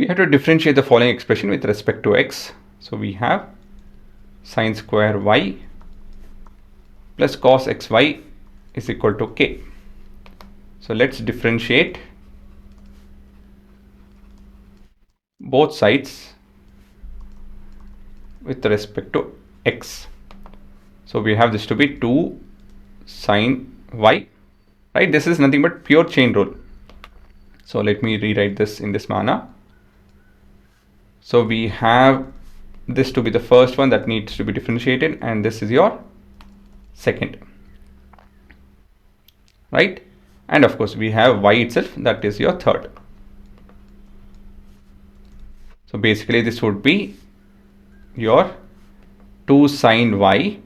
We have to differentiate the following expression with respect to x. So we have sine square y plus cos xy is equal to k. So let's differentiate both sides with respect to x. So we have this to be 2 sine y, right? This is nothing but pure chain rule. So let me rewrite this in this manner. So we have this to be the first one that needs to be differentiated, and this is your second, right? And of course we have y itself, that is your third. So basically this would be your 2 sine y,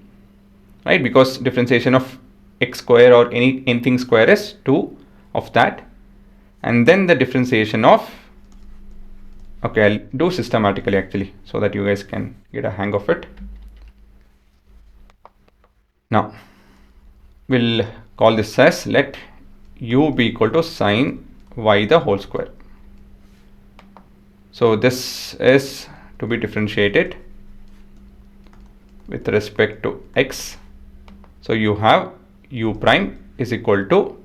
right? Because differentiation of x square or anything square is 2 of that, and then the differentiation of, okay, I'll do systematically actually so that you guys can get a hang of it. Now we'll call this as, let u be equal to sine y the whole square. So this is to be differentiated with respect to x. So you have u prime is equal to,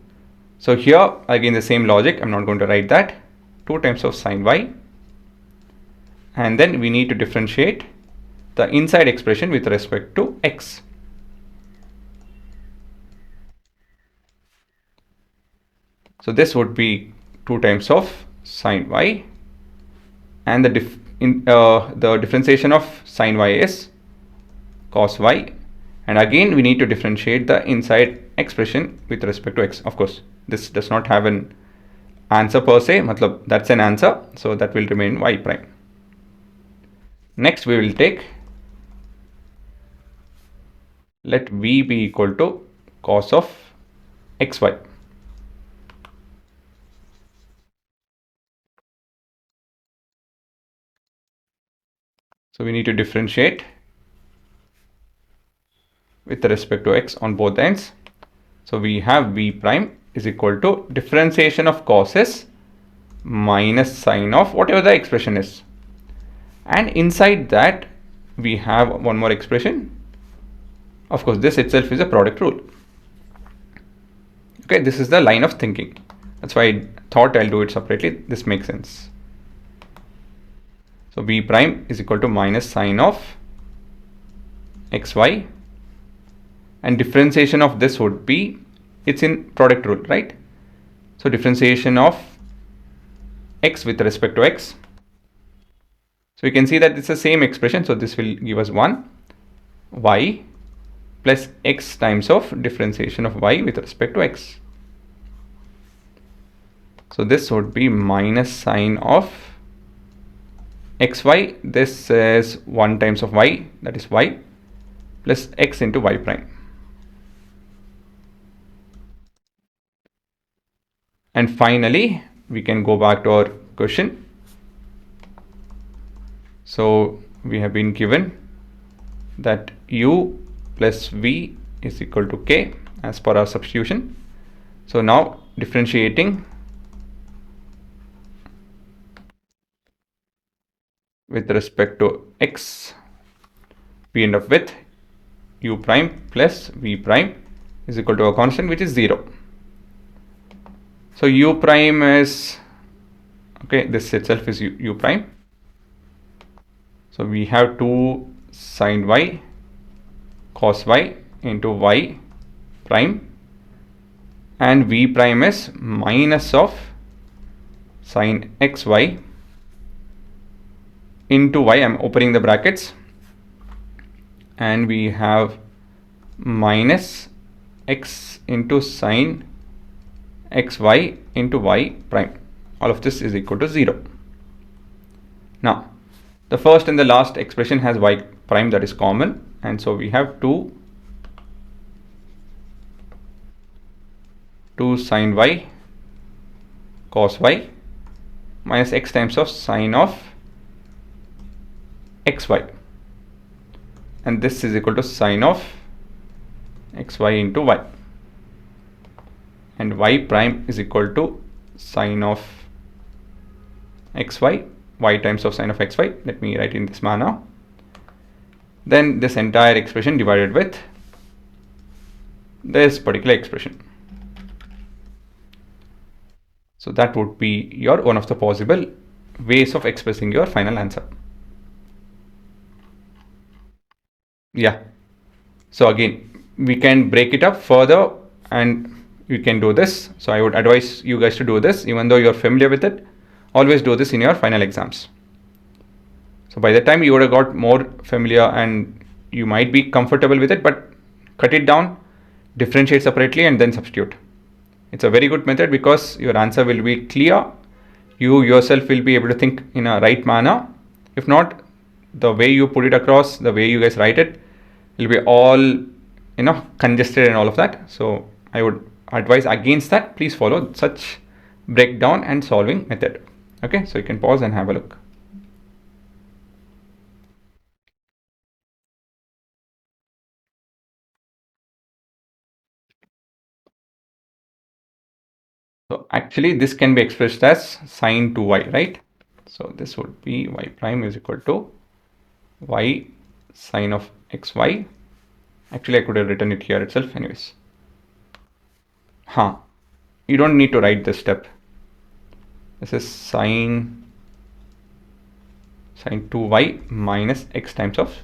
so here again the same logic, I'm not going to write that, 2 times of sine y, and then we need to differentiate the inside expression with respect to x. So this would be 2 times of sine y, and the differentiation of sine y is cos y, and again we need to differentiate the inside expression with respect to x. Of course this does not have an answer per se, matlab that's an answer, so that will remain y prime. Next we will take, let v be equal to cos of xy. So we need to differentiate with respect to x on both ends. So we have v prime is equal to differentiation of cos is minus sine of whatever the expression is, and inside that we have one more expression. Of course this itself is a product rule. Okay, this is the line of thinking, that's why I thought I'll do it separately. This makes sense. So v prime is equal to minus sine of xy, and differentiation of this would be, it's in product rule, right? So differentiation of x with respect to x, so we can see that it's the same expression, so this will give us 1 y plus x times of differentiation of y with respect to x. So this would be minus sine of xy, this is 1 times of y, that is y, plus x into y prime. And finally we can go back to our question. So we have been given that u plus v is equal to k as per our substitution. So now differentiating with respect to x, we end up with u prime plus v prime is equal to a constant which is 0. So u prime is, okay, this itself is u prime. So we have 2 sine y cos y into y prime, and v prime is minus of sine xy into y, I'm opening the brackets, and we have minus x into sine xy into y prime. All of this is equal to 0. Now the first and the last expression has y prime, that is common, and so we have 2 sine y cos y minus x times of sine of xy, and this is equal to sine of xy into y, and y prime is equal to sine of xy y times of sine of xy. Let me write in this manner. Then this entire expression divided with this particular expression. So that would be your one of the possible ways of expressing your final answer. Yeah. So again, we can break it up further and you can do this. So I would advise you guys to do this, even though you're familiar with it. Always do this in your final exams. So by the time you would have got more familiar and you might be comfortable with it, but cut it down, differentiate separately and then substitute. It's a very good method because your answer will be clear. You yourself will be able to think in a right manner. If not, the way you put it across, the way you guys write it, will be all congested and all of that. So I would advise against that. Please follow such breakdown and solving method. Okay, so you can pause and have a look. So actually this can be expressed as sine 2y, right? So this would be y prime is equal to y sine of xy. Actually I could have written it here itself anyways. You don't need to write this step. This is sine 2y minus x times of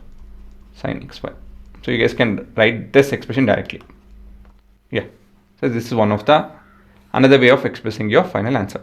sine xy. So you guys can write this expression directly. Yeah. So this is one of the another way of expressing your final answer.